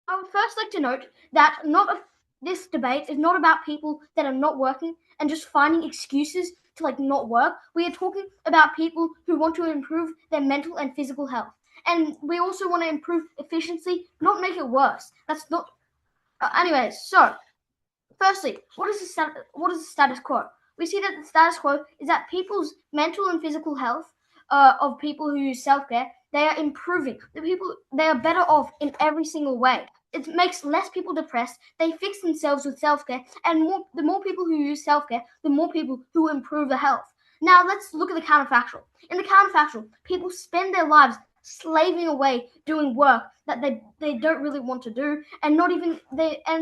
I would first like to note that this debate is not about people that are not working and just finding excuses to not work. We are talking about people who want to improve their mental and physical health. And we also want to improve efficiency, not make it worse. That's not. Anyways, so firstly, what is the status quo? We see that the status quo is that people's mental and physical health of people who use self-care, they are improving. They are better off in every single way. It makes less people depressed. They fix themselves with self-care, and the more people who use self-care, the more people who improve their health. Now let's look at the counterfactual. In the counterfactual, people spend their lives slaving away doing work that they don't really want to do, and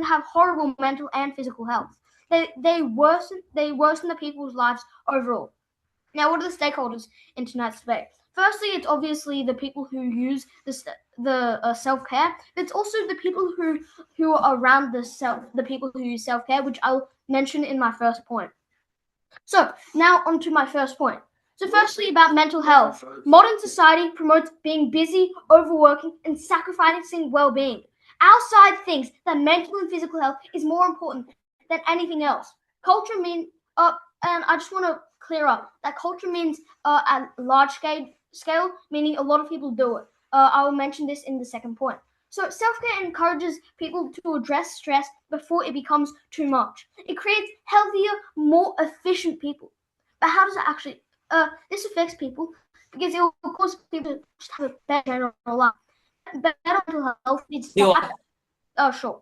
have horrible mental and physical health. They worsen the people's lives overall. Now, what are the stakeholders in tonight's debate? Firstly, it's obviously the people who use the self-care. It's also the people who are around the people who use self-care, which I'll mention in my first point. So now on to my first point. So firstly, about mental health. Modern society promotes being busy, overworking, and sacrificing well-being. Our side thinks that mental and physical health is more important than anything else. Culture means, and I just want to clear up that culture means at large scale, meaning a lot of people do it. I will mention this in the second point. So self-care encourages people to address stress before it becomes too much. It creates healthier, more efficient people. But how does it actually? This affects people because it will cause people to just have a better general life. Better mental health needs to happen. Sure.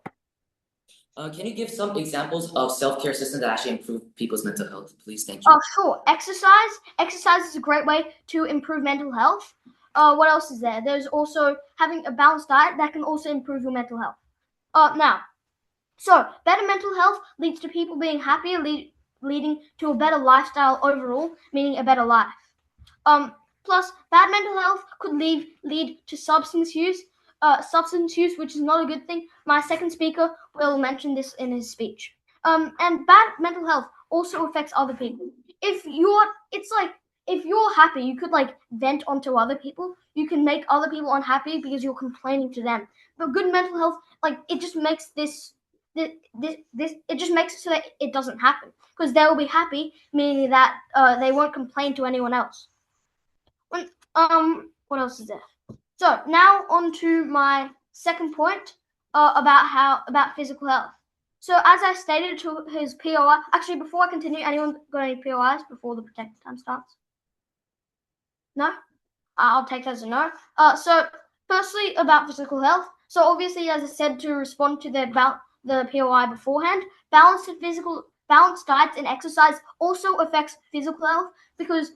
Can you give some examples of self-care systems that actually improve people's mental health, please? Thank you. Sure. Exercise is a great way to improve mental health. What else is there? There's also having a balanced diet that can also improve your mental health. So better mental health leads to people being happier, leading to a better lifestyle overall, meaning a better life. Plus, bad mental health could lead to substance use, which is not a good thing. My second speaker will mention this in his speech. And bad mental health also affects other people. If you're happy, you could vent onto other people. You can make other people unhappy because you're complaining to them. But good mental health, it just makes it just makes it so that it doesn't happen, because they will be happy, meaning that they won't complain to anyone else. What else is there? So now on to my second point about physical health. So as I stated to his POI, actually before I continue, anyone got any POIs before the protected time starts? No? I'll take that as a no. So firstly about physical health. So obviously, as I said, to respond to the POI beforehand, balanced diets and exercise also affects physical health because,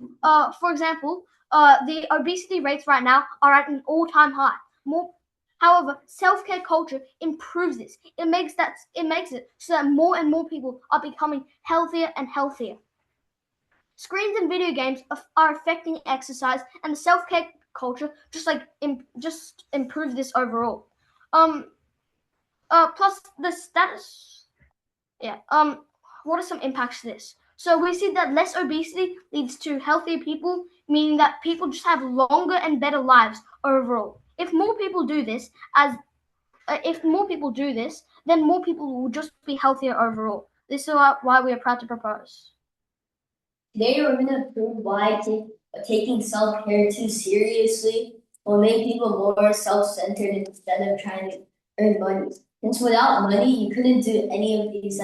for example, the obesity rates right now are at an all-time high. However, self-care culture improves this. It makes it so that more and more people are becoming healthier and healthier. Screens and video games are affecting exercise, and the self-care culture just improves this overall. Plus the status. Yeah. What are some impacts to this? So we see that less obesity leads to healthier people, meaning that people just have longer and better lives overall. If more people do this, then more people will just be healthier overall. This is why we are proud to propose. Today we're going to prove why taking self-care too seriously will make people more self-centered instead of trying to earn money. Since without money, you couldn't do any of these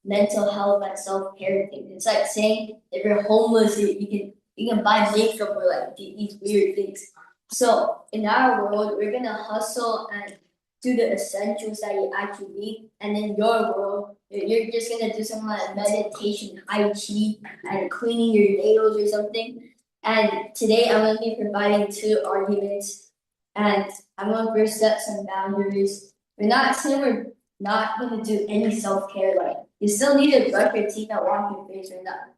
mental health and self-care things. It's like saying if you're homeless, you can buy makeup or these weird things. So in our world, we're gonna hustle and do the essentials that you actually need, and in your world, you're just gonna do some meditation, hygiene, and cleaning your nails or something. And today I'm gonna be providing two arguments, and I'm gonna first set some boundaries. We're not saying we're not gonna do any self-care. You still need to brush your teeth and wash your face or not,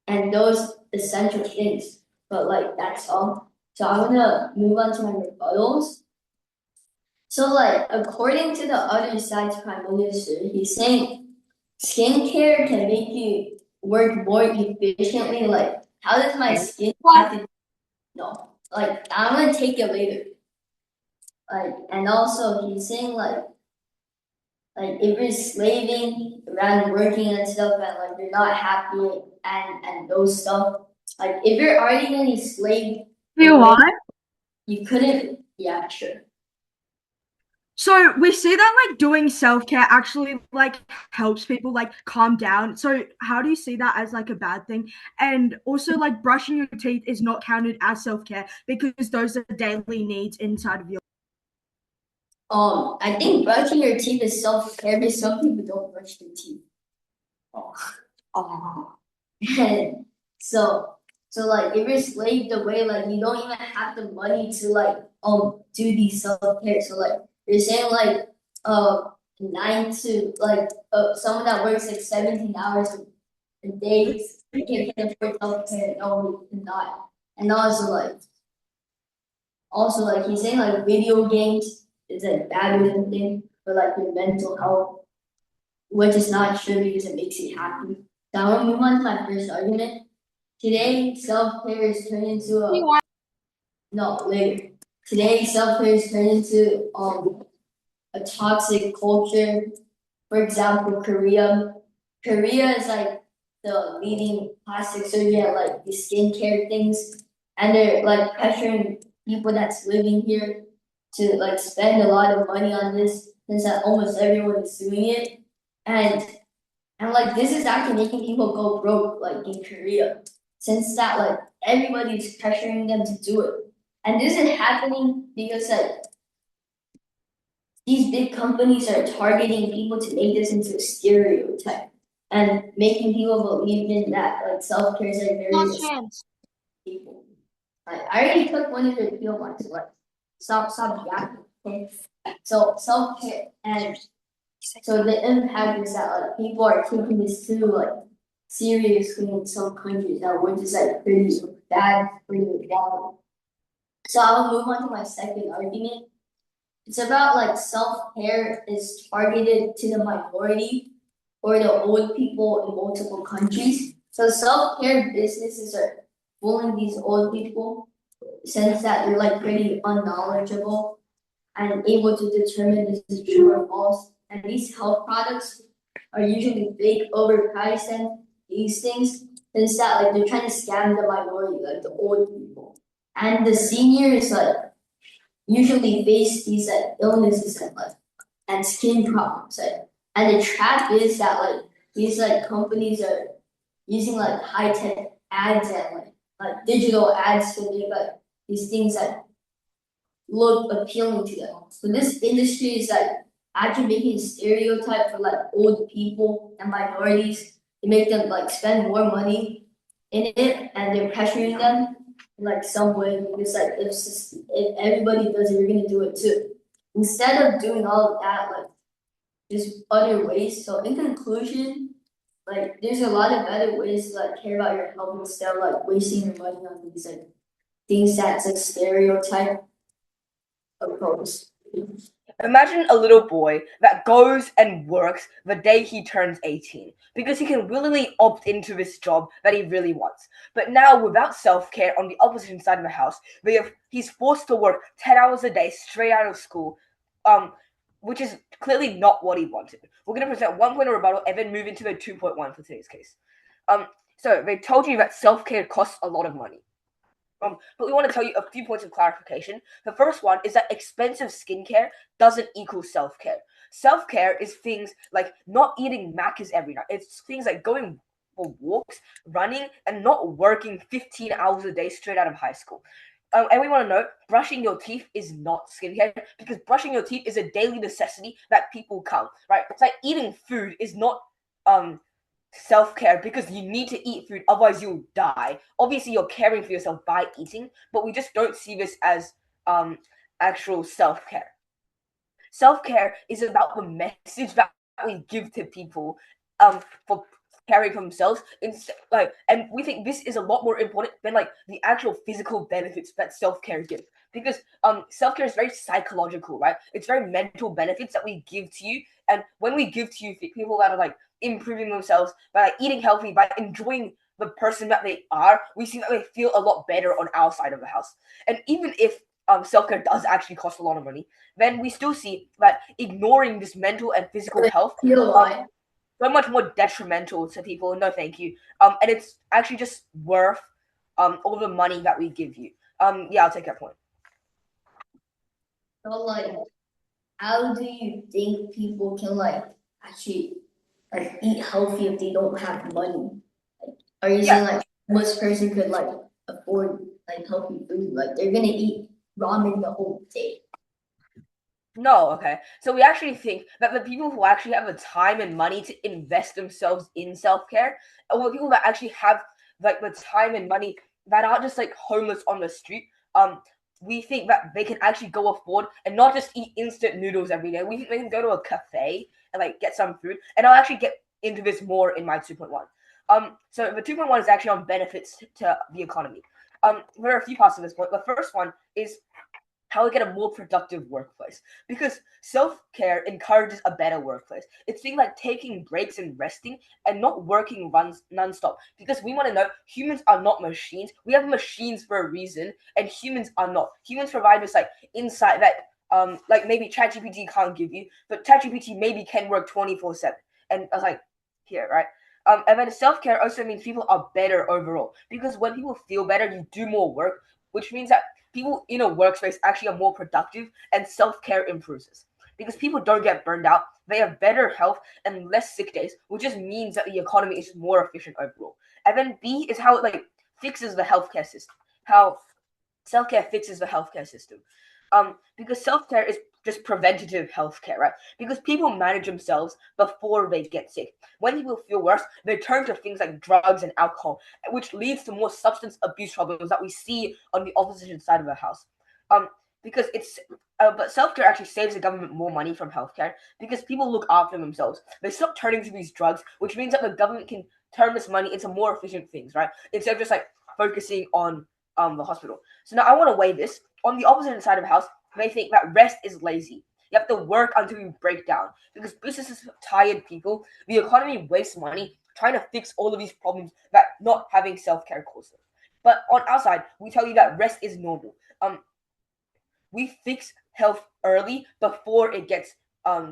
and those essential things. But that's all. So I'm gonna move on to my rebuttals. So according to the other side's prime minister, he's saying skincare can make you work more efficiently. How does my skin have to? No, I'm gonna take it later. And also he's saying Like if you're slaving around working and stuff and like you're not happy and those stuff, like if you're already gonna slave You away, want? you couldn't. Yeah, sure. So we see that like doing self-care actually like helps people like calm down. So how do you see that as like a bad thing? And also like brushing your teeth is not counted as self-care because those are daily needs inside of your I think brushing your teeth is self-care, but some people don't brush their teeth. Oh. And so like if you're slaved away, like you don't even have the money to like do these self-care. So like you're saying like 9 to like someone that works like 17 hours a day, they can't afford self-care. No, we cannot. And also like he's saying like video games is like bad or something for like your mental health, which is not true because it makes you happy. So I want to move on to my first argument. Today, self-care is turned into a no later. Today, self-care is turned into a toxic culture. For example, Korea. Korea is like the leading plastic surgery at like the skincare things, and they're like pressuring people that's living here to like spend a lot of money on this since that almost everyone is doing it. And like this is actually making people go broke, like in Korea, since that like everybody's pressuring them to do it. And this is happening because like these big companies are targeting people to make this into a stereotype and making people believe in that like self-care is like very Last chance. people. I already took one of your peel marks, like stop yapping. Okay. So self-care and so the impact is that like people are taking this too like seriously in some countries now, which is like pretty bad for the wrong. So I'll move on to my second argument. It's about like self-care is targeted to the minority or the old people in multiple countries. So self-care businesses are fooling these old people since that they're like pretty unknowledgeable and able to determine this is true or false. And these health products are usually fake, overpriced, and these things. Since that like they're trying to scam the minority, like the old people. And the seniors like usually face these like illnesses and skin problems. Like, and the trap is that like these like companies are using like high tech ads and like digital ads to make like these things that look appealing to them. So this industry is like actually making a stereotype for like old people and minorities to make them like spend more money in it, and they're pressuring them in like some way because like if everybody does it, you're gonna do it too. Instead of doing all of that, like just other ways. So in conclusion, like there's a lot of better ways to like care about your health instead of like wasting your money on these like things that's a stereotype approach. Imagine a little boy that goes and works the day he turns 18 because he can willingly opt into this job that he really wants. But now, without self-care on the opposite side of the house, he's forced to work 10 hours a day straight out of school, which is clearly not what he wanted. We're going to present 1 point of rebuttal and then move into the 2.1 for today's case. So they told you that self-care costs a lot of money. But we want to tell you a few points of clarification. The first one is that expensive skincare doesn't equal self-care. Self-care is things like not eating Macca's every night. It's things like going for walks, running, and not working 15 hours a day straight out of high school. And we want to note, brushing your teeth is not skincare because brushing your teeth is a daily necessity that people count, right? It's like eating food is not self-care because you need to eat food, otherwise you'll die. Obviously you're caring for yourself by eating, but we just don't see this as actual self-care. Self-care is about the message that we give to people for caring for themselves, and we think this is a lot more important than like the actual physical benefits that self-care gives, because self-care is very psychological, right? It's very mental benefits that we give to you, and when we give to you people that are like improving themselves by like eating healthy, by enjoying the person that they are, we see that they feel a lot better on our side of the house. And even if self-care does actually cost a lot of money, then we still see that ignoring this mental and physical health so much more detrimental to people. No, thank you. And it's actually just worth all the money that we give you. Yeah, I'll take that point. So like, how do you think people can like actually like eat healthy if they don't have money? Like, are you saying like most person could like afford like healthy food? Like they're gonna eat ramen the whole day. No, okay. So we actually think that the people who actually have the time and money to invest themselves in self-care, or the people that actually have like the time and money that aren't just like homeless on the street, we think that they can actually go afford and not just eat instant noodles every day. We think they can go to a cafe and like get some food. And I'll actually get into this more in my 2.1. So the 2.1 is actually on benefits to the economy. There are a few parts of this point. The first one is how to get a more productive workplace, because self-care encourages a better workplace. It's things like taking breaks and resting and not working non-stop, because we want to know humans are not machines. We have machines for a reason, and humans are not. Humans provide us like insight that like maybe ChatGPT can't give you, but ChatGPT maybe can work 24/7. And I was like, here, right? And then self-care also means people are better overall, because when people feel better, you do more work, which means that people in a workspace actually are more productive, and self-care improves this. Because people don't get burned out, they have better health and less sick days, which just means that the economy is more efficient overall. And then B is how it like fixes the healthcare system. How self-care fixes the healthcare system. Because self-care is just preventative healthcare, right? Because people manage themselves before they get sick. When people feel worse, they turn to things like drugs and alcohol, which leads to more substance abuse problems that we see on the opposition side of the house. Because it's but self-care actually saves the government more money from healthcare, because people look after themselves. They stop turning to these drugs, which means that the government can turn this money into more efficient things, right? Instead of just like focusing on the hospital. So now I want to weigh this. On the opposite side of the house, they think that rest is lazy. You have to work until you break down, because businesses have tired people. The economy wastes money trying to fix all of these problems that not having self-care causes. But on our side, we tell you that rest is normal. We fix health early before it gets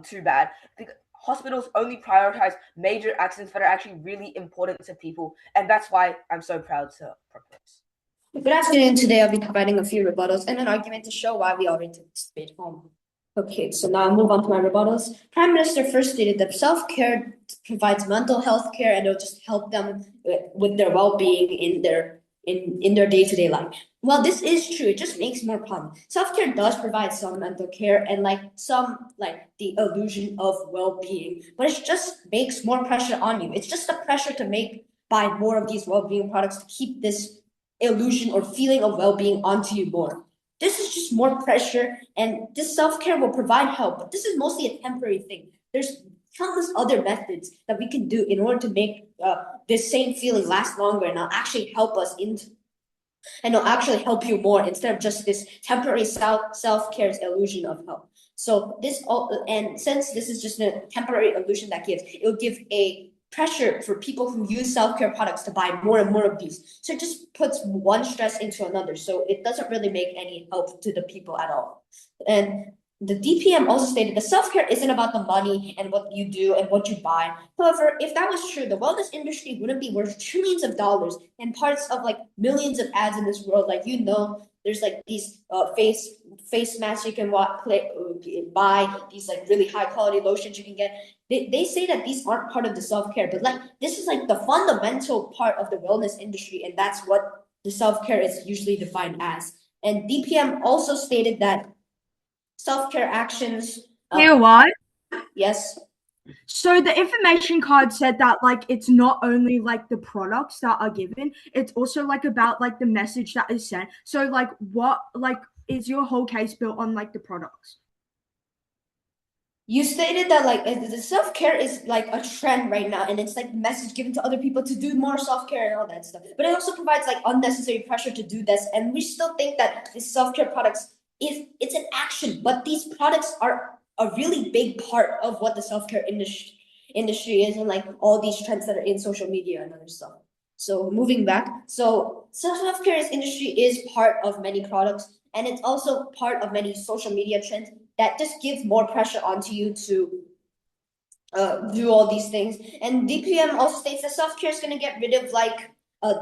too bad. Because hospitals only prioritize major accidents that are actually really important to people, and that's why I'm so proud to propose. Good afternoon. Today I'll be providing a few rebuttals and an argument to show why we already took this debate home. Okay, so now I'll move on to my rebuttals. Prime Minister first stated that self-care provides mental health care, and it'll just help them with their well-being in their day-to-day life. Well, this is true. It just makes more problem. Self-care does provide some mental care and the illusion of well-being, but it just makes more pressure on you. It's just the pressure to buy more of these well-being products to keep this illusion or feeling of well-being onto you more. This is just more pressure, and this self-care will provide help, but this is mostly a temporary thing. There's countless other methods that we can do in order to make this same feeling last longer, and it'll actually help us and it'll actually help you more instead of just this temporary self-care's illusion of help. So since this is just a temporary illusion that it'll give a pressure for people who use self-care products to buy more and more of these. So it just puts one stress into another. So it doesn't really make any help to the people at all. And the DPM also stated that self-care isn't about the money and what you do and what you buy. However, if that was true, the wellness industry wouldn't be worth trillions of dollars and parts of like millions of ads in this world. Like, there's like these face masks you can buy, these like really high quality lotions you can get. They say that these aren't part of the self-care, but like this is like the fundamental part of the wellness industry, and that's what the self-care is usually defined as. And DPM also stated that self-care actions. Here, what? Yes. So the information card said that like it's not only like the products that are given, it's also like about like the message that is sent. So like what like is your whole case built on like the products? You stated that like the self-care is like a trend right now, and it's like the message given to other people to do more self-care and all that stuff. But it also provides like unnecessary pressure to do this, and we still think that these self-care products it's an action, but these products are a really big part of what the self-care industry is, and like all these trends that are in social media and other stuff. So moving back, so self-care industry is part of many products, And it's also part of many social media trends that just gives more pressure onto you to do all these things. And DPM also states that self-care is going to get rid of like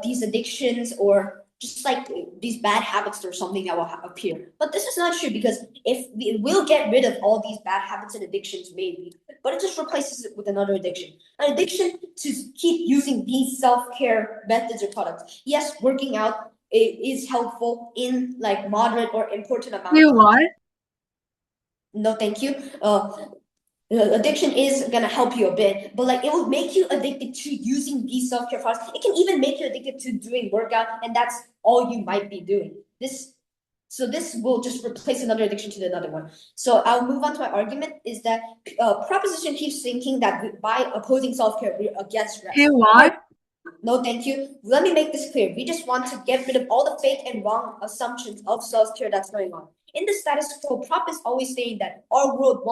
these addictions or just like these bad habits or something that will appear. But this is not true, because if it will get rid of all these bad habits and addictions, maybe, but it just replaces it with another addiction. An addiction to keep using these self-care methods or products. Yes, working out is helpful in like moderate or important amount. You what? No, thank you. Addiction is gonna help you a bit, but like it will make you addicted to using these self-care products. It can even make you addicted to doing workout, and that's all you might be doing. This will just replace another addiction to another one. So I'll move on to my argument is that proposition keeps thinking that by opposing self-care, we're against rest. You what? No, thank you. Let me make this clear. We just want to get rid of all the fake and wrong assumptions of self-care that's going on. In the status quo, Prop is always saying that our world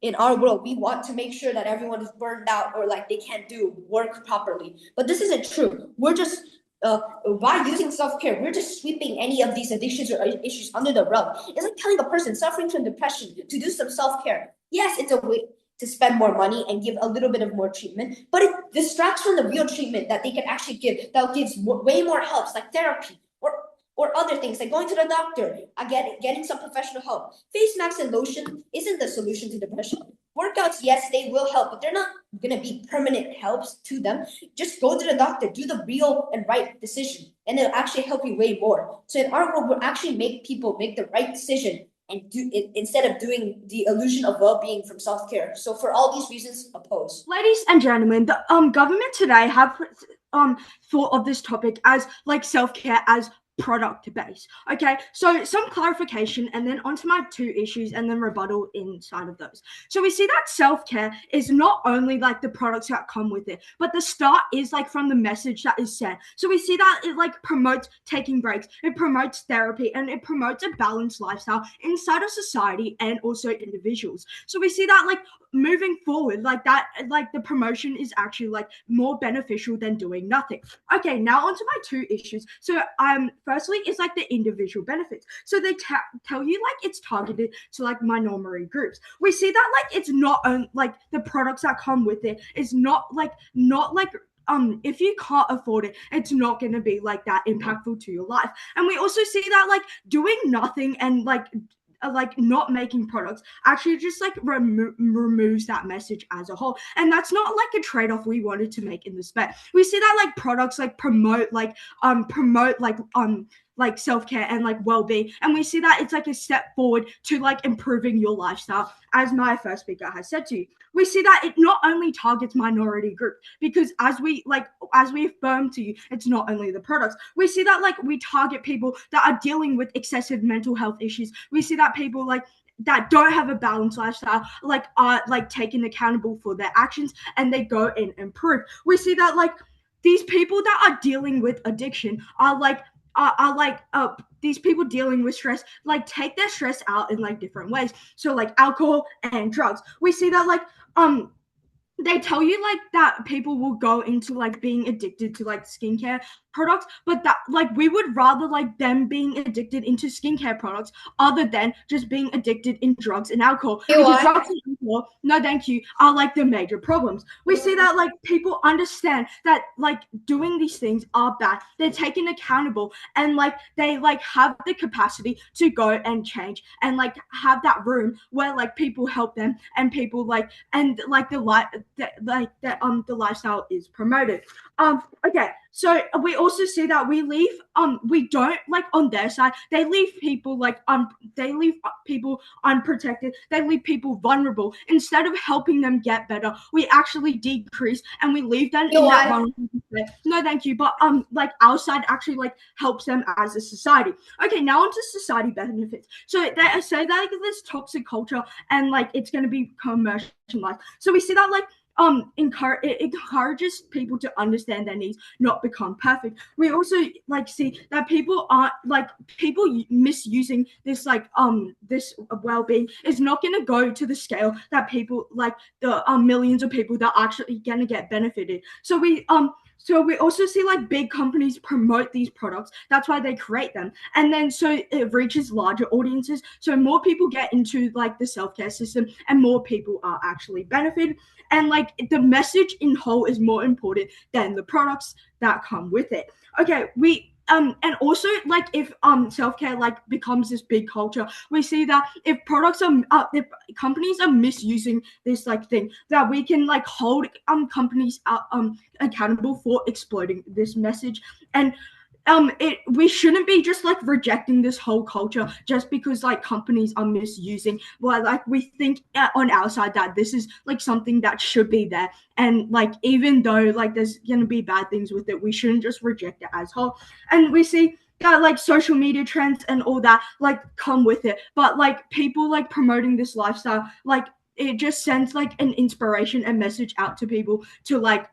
in our world, we want to make sure that everyone is burned out or like they can't do work properly. But this isn't true. We're just by using self-care, we're just sweeping any of these addictions or issues under the rug. It's like telling a person suffering from depression to do some self-care. Yes, it's a way to spend more money and give a little bit of more treatment, but it distracts from the real treatment that they can actually give, that gives way more helps, like therapy or other things like going to the doctor, getting some professional help. Face masks and lotion isn't the solution to depression. Workouts, yes, they will help, but they're not gonna be permanent helps to them. Just go to the doctor, do the real and right decision, and it'll actually help you way more. So in our world, we'll actually make people make the right decision and do it instead of doing the illusion of well-being from self-care. So for all these reasons, oppose. Ladies and gentlemen, the government today have thought of this topic as like self-care as product based. Okay, so some clarification and then onto my two issues and then rebuttal inside of those. So we see that self-care is not only like the products that come with it, but the start is like from the message that is sent. So we see that it like promotes taking breaks, it promotes therapy, and it promotes a balanced lifestyle inside of society and also individuals. So we see that like moving forward, like that, like the promotion is actually like more beneficial than doing nothing. Okay, now onto my two issues. So firstly is like the individual benefits. So they tell you like it's targeted to like minority groups. We see that like it's not like the products that come with it is not like if you can't afford it, it's not going to be like that impactful to your life. And we also see that like doing nothing and like not making products actually just like removes that message as a whole, and that's not like a trade-off we wanted to make in the spec. We see that like products like promote self-care and like well-being, and we see that it's like a step forward to like improving your lifestyle, as my first speaker has said to you. We see that it not only targets minority groups, because as we affirm to you, it's not only the products. We see that like we target people that are dealing with excessive mental health issues. We see that people like that don't have a balanced lifestyle like are like taken accountable for their actions and they go and improve. We see that like these people that are dealing with addiction are these people dealing with stress like take their stress out in like different ways. So like alcohol and drugs. We see that like they tell you like that people will go into like being addicted to like skincare products, but that like we would rather like them being addicted into skincare products other than just being addicted in drugs and alcohol. Because drugs and alcohol, no thank you, are like the major problems. We see that like people understand that like doing these things are bad. They're taken accountable and like they like have the capacity to go and change and like have that room where like people help them and people like and like the lifestyle is promoted. Okay, so we also see that we don't like on their side, they leave people like they leave people unprotected, they leave people vulnerable. Instead of helping them get better, we actually decrease and we leave them in that vulnerable state. No thank you, but like our side actually like helps them as a society. Okay, now onto society benefits. So they say that like, this toxic culture and like it's going to be commercialized. So we see that like it encourages people to understand their needs, not become perfect. We also like see that people aren't like people misusing this like this well-being is not going to go to the scale that people like the millions of people that are actually going to get benefited. So we So we also see like big companies promote these products. That's why they create them. And then so it reaches larger audiences. So more people get into like the self-care system and more people are actually benefited. And like the message in whole is more important than the products that come with it. Okay, and also like if self-care like becomes this big culture, we see that if products are if companies are misusing this like thing, that we can like hold companies accountable for exploiting this message. And we shouldn't be just like rejecting this whole culture just because like companies are misusing. Well, like we think on our side that this is like something that should be there, and like even though like there's gonna be bad things with it, we shouldn't just reject it as whole. And we see that like social media trends and all that like come with it, but like people like promoting this lifestyle, like it just sends like an inspiration and message out to people to like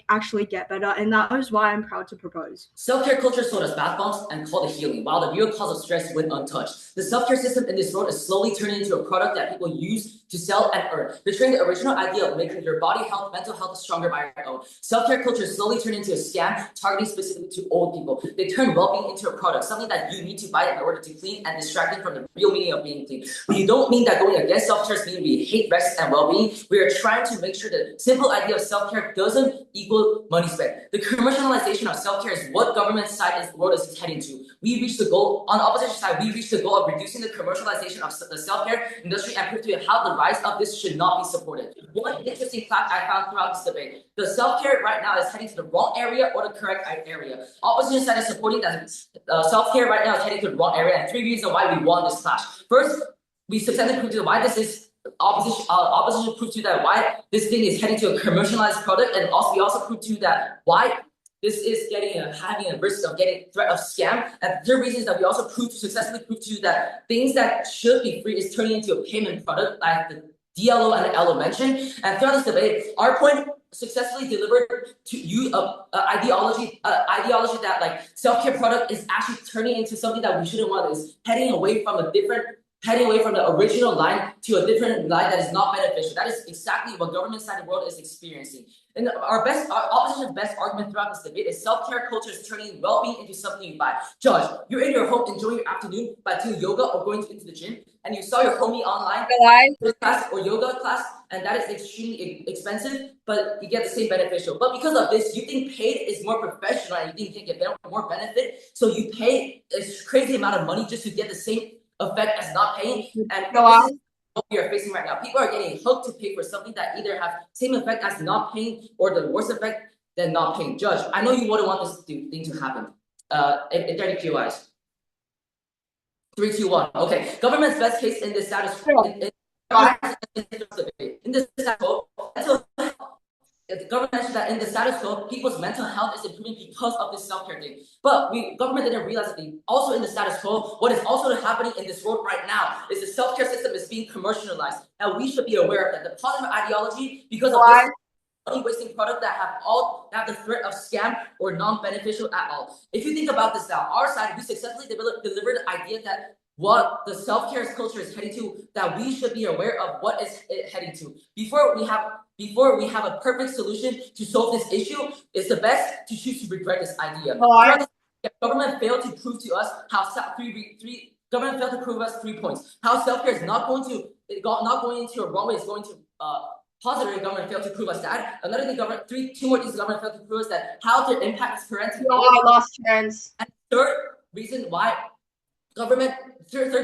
actually get better. And that is why I'm proud to propose. Self-care culture sold us bath bombs and called it healing, while the real cause of stress went untouched. The self-care system in this world is slowly turning into a product that people use to sell and earn, betraying the original idea of making your body health, mental health stronger by your own. Self-care culture is slowly turning into a scam targeting specifically to old people. They turn well-being into a product, something that you need to buy in order to clean and distracting from the real meaning of being clean. We don't mean that going against self-care means we hate rest and well-being. We are trying to make sure the simple idea of self-care doesn't equal money spent. The commercialization of self-care is what government side is the world is heading to. We reached the goal, on the opposition side, we reached the goal of reducing the commercialization of the self-care industry and prove to you how the rise of this should not be supported. One interesting fact I found throughout this debate, the self-care right now is heading to the wrong area or the correct area. Opposition side is supporting that self-care right now is heading to the wrong area, and 3 reasons why we won this clash. First, we successfully proved to why this is opposition proved to you that why this thing is heading to a commercialized product, and also we also proved to you that why this is having a risk of getting threat of scam. And the third reason is that we also successfully proved to you that things that should be free is turning into a payment product, like the DLO and the LO mentioned. And throughout this debate, our point successfully delivered to you ideology that like self-care product is actually turning into something that we shouldn't want, is heading away from the original line to a different line that is not beneficial. That is exactly what government side of the world is experiencing. And our opposition's best argument throughout this debate is self-care culture is turning well-being into something you buy. Judge, you're in your home enjoying your afternoon by doing yoga or going into the gym, and you saw your homie online class or yoga class, and that is extremely expensive, but you get the same beneficial. But because of this, you think paid is more professional and you think you can get more benefit, so you pay a crazy amount of money just to get the same effect as not paying. And this is what we are facing right now. People are getting hooked to pay for something that either have same effect as not paying or the worst effect than not paying. Judge, I know you wouldn't want this thing to happen. If there are any QIs. 3, 2, 1. Okay. Government's best case in this status quo. In this status quo, the government mentioned that in the status quo, people's mental health is improving because of this self-care thing. But government didn't realize that also in the status quo, what is also happening in this world right now is the self-care system is being commercialized. And we should be aware of that. The positive ideology, because of this money-wasting product that have the threat of scam or non-beneficial at all. If you think about this now, our side, we successfully delivered the idea that what the self-care culture is heading to, that we should be aware of what is it heading to. Before we have a perfect solution to solve this issue, it's the best to choose to regret this idea. Government failed to prove to us how government failed to prove us 3 points. How self-care is not going into a wrong way, it's going to positive. Government failed to prove us that. Another thing, two more things government failed to prove us that how their impact is parental. I lost chance. And third reason why government failed to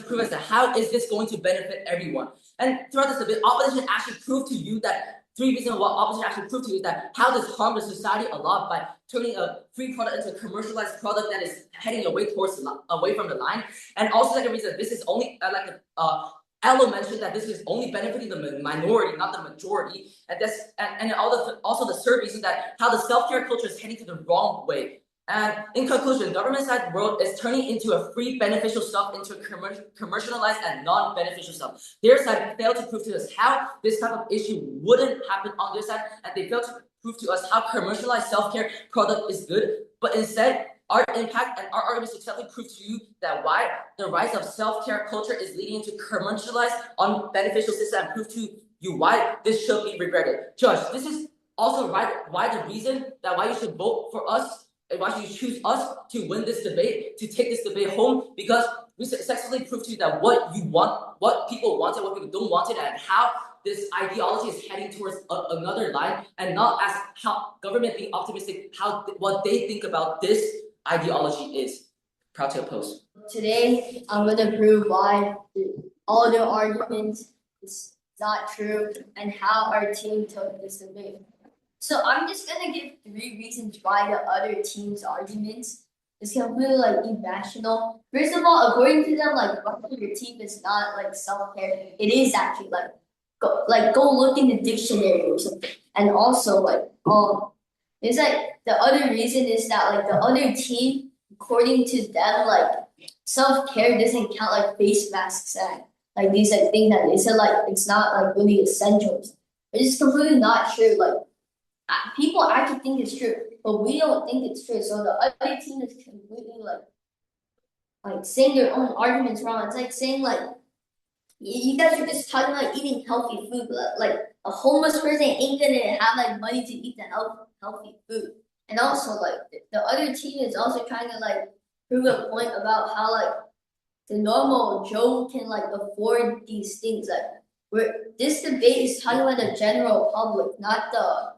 prove us that how is this going to benefit everyone. And throughout this debate, opposition actually proved to you that 3 reasons why opposition actually proved to you that how this harm the society a lot by turning a free product into a commercialized product that is heading away from the line. And also second reason, this is only Elo mentioned that this is only benefiting the minority, not the majority. And also the third reason that how the self-care culture is heading to the wrong way. And in conclusion, government side world is turning into a free beneficial stuff into a commercialized and non-beneficial stuff. Their side failed to prove to us how this type of issue wouldn't happen on their side, and they failed to prove to us how commercialized self-care product is good. But instead, our impact and our argument successfully proved to you that why the rise of self-care culture is leading into commercialized, unbeneficial system, and prove to you why this should be regretted. Judge, this is Also, why the reason that why you should vote for us and why should you choose us to win this debate, to take this debate home, because we successfully proved to you that what you want, what people want and what people don't want it, and how this ideology is heading towards another line, and not as how government being optimistic, what they think about this ideology is. Proud to oppose. Today, I'm gonna prove why all the arguments is not true and how our team took this debate. So I'm just gonna give 3 reasons why the other team's arguments is completely like irrational. First of all, according to them, like brushing your teeth is not like self-care. It is actually go look in the dictionary or something. And also it's like the other reason is that like the other team, according to them, like self-care doesn't count like face masks and like these like things that they said like it's not like really essentials. It's completely not true. Like people actually think it's true, but we don't think it's true. So the other team is completely like saying their own arguments wrong. It's like saying like you guys are just talking about eating healthy food, but like a homeless person ain't gonna have like money to eat the healthy food. And also like the other team is also trying to like prove a point about how like the normal Joe can like afford these things. Like this debate is talking about the general public, not the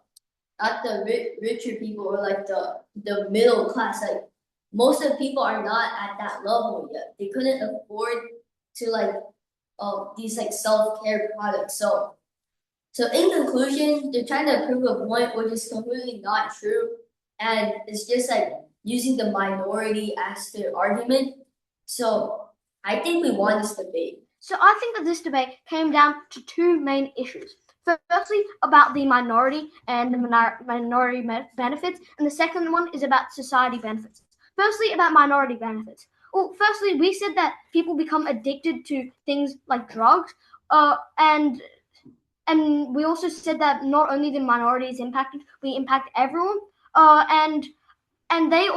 richer people or like the middle class. Like most of the people are not at that level yet. They couldn't afford to like these like self-care products. So in conclusion, they're trying to prove a point which is completely not true, and it's just like using the minority as their argument. So I think we won this debate. So I think that this debate came down to 2 main issues. Firstly, about the minority and the minority benefits, and the second one is about society benefits. Firstly, about minority benefits. Well, firstly, we said that people become addicted to things like drugs, and we also said that not only the minority is impacted, we impact everyone, and they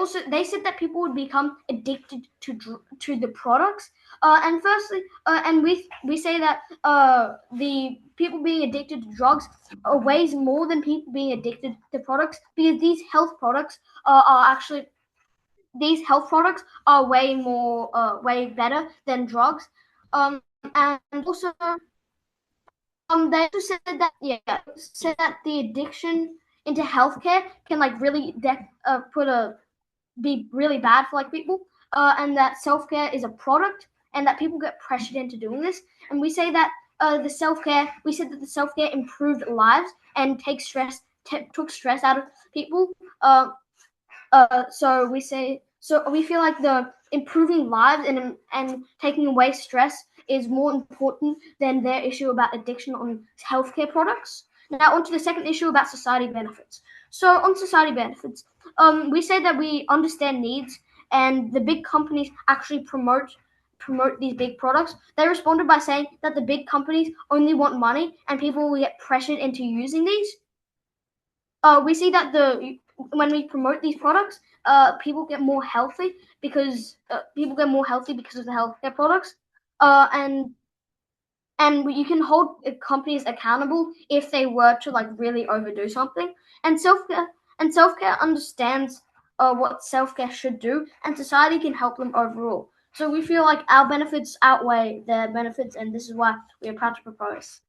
said that people would become addicted to the products, and firstly, and we say that the people being addicted to drugs weighs more than people being addicted to products, because these health products are way better than drugs, and also they also said that the addiction into healthcare can like really be really bad for like people, and that self-care is a product, and that people get pressured into doing this. And we say that we said that the self-care improved lives and took stress out of people. So we feel like the improving lives and taking away stress is more important than their issue about addiction on healthcare products. Now, on to the second issue about society benefits. So, on society benefits, we say that we understand needs, and the big companies actually promote these big products. They responded by saying that the big companies only want money, and people will get pressured into using these. We see that when we promote these products, people get more healthy because of the healthcare products, and you can hold companies accountable if they were to like really overdo something. And self-care understands what self-care should do, and society can help them overall. So we feel like our benefits outweigh their benefits, and this is why we are proud to propose.